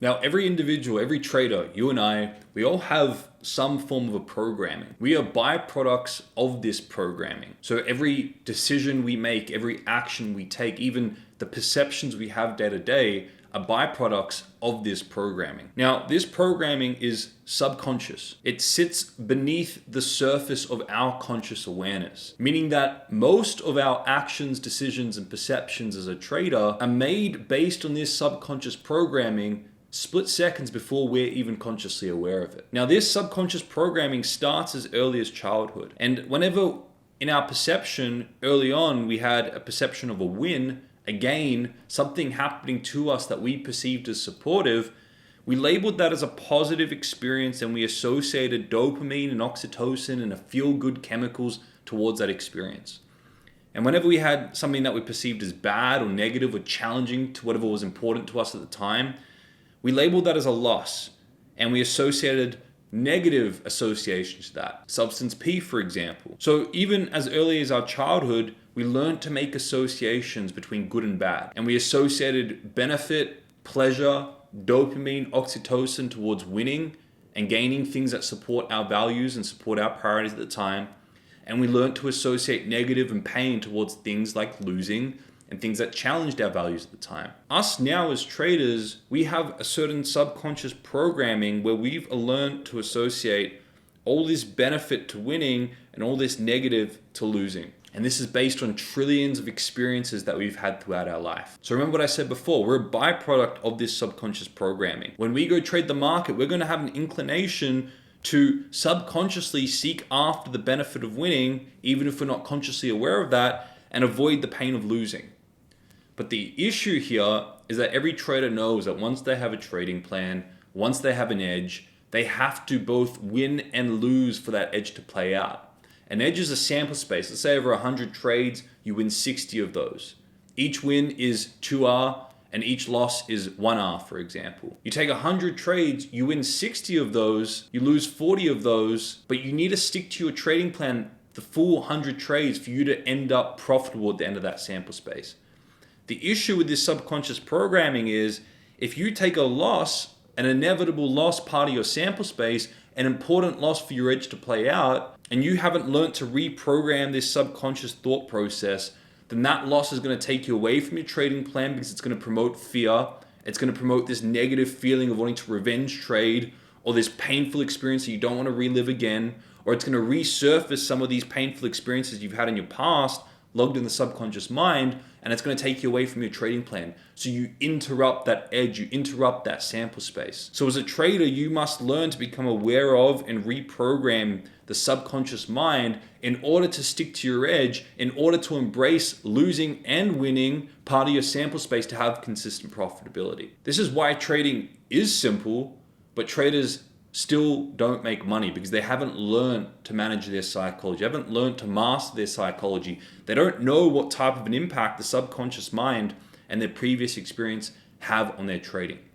Now, every individual, every trader, you and I, we all have some form of a programming. We are byproducts of this programming. So every decision we make, every action we take, even the perceptions we have day to day are byproducts of this programming. Now, this programming is subconscious. It sits beneath the surface of our conscious awareness, meaning that most of our actions, decisions, and perceptions as a trader are made based on this subconscious programming split seconds before we're even consciously aware of it. Now, this subconscious programming starts as early as childhood. And whenever in our perception early on we had a perception of a win, a gain, something happening to us that we perceived as supportive, we labeled that as a positive experience and we associated dopamine and oxytocin and a feel-good chemicals towards that experience. And whenever we had something that we perceived as bad or negative or challenging to whatever was important to us at the time, we labeled that as a loss, and we associated negative associations to that. Substance P, for example. So even as early as our childhood, we learned to make associations between good and bad. And we associated benefit, pleasure, dopamine, oxytocin towards winning and gaining things that support our values and support our priorities at the time. And we learned to associate negative and pain towards things like losing and things that challenged our values at the time. Us now as traders, we have a certain subconscious programming where we've learned to associate all this benefit to winning and all this negative to losing. And this is based on trillions of experiences that we've had throughout our life. So remember what I said before, we're a byproduct of this subconscious programming. When we go trade the market, we're going to have an inclination to subconsciously seek after the benefit of winning, even if we're not consciously aware of that, and avoid the pain of losing. But the issue here is that every trader knows that once they have a trading plan, once they have an edge, they have to both win and lose for that edge to play out. An edge is a sample space. Let's say over 100 trades, you win 60 of those. Each win is 2R and each loss is 1R, for example. You take 100 trades, you win 60 of those, you lose 40 of those, but you need to stick to your trading plan the full 100 trades for you to end up profitable at the end of that sample space. The issue with this subconscious programming is if you take a loss, an inevitable loss part of your sample space, an important loss for your edge to play out, and you haven't learned to reprogram this subconscious thought process, then that loss is going to take you away from your trading plan because it's going to promote fear. It's going to promote this negative feeling of wanting to revenge trade or this painful experience that you don't want to relive again, or it's going to resurface some of these painful experiences you've had in your past logged in the subconscious mind, and it's going to take you away from your trading plan. So you interrupt that edge, you interrupt that sample space. So as a trader, you must learn to become aware of and reprogram the subconscious mind in order to stick to your edge, in order to embrace losing and winning part of your sample space to have consistent profitability. This is why trading is simple, but traders still don't make money because they haven't learned to manage their psychology, haven't learned to master their psychology. They don't know what type of an impact the subconscious mind and their previous experience have on their trading.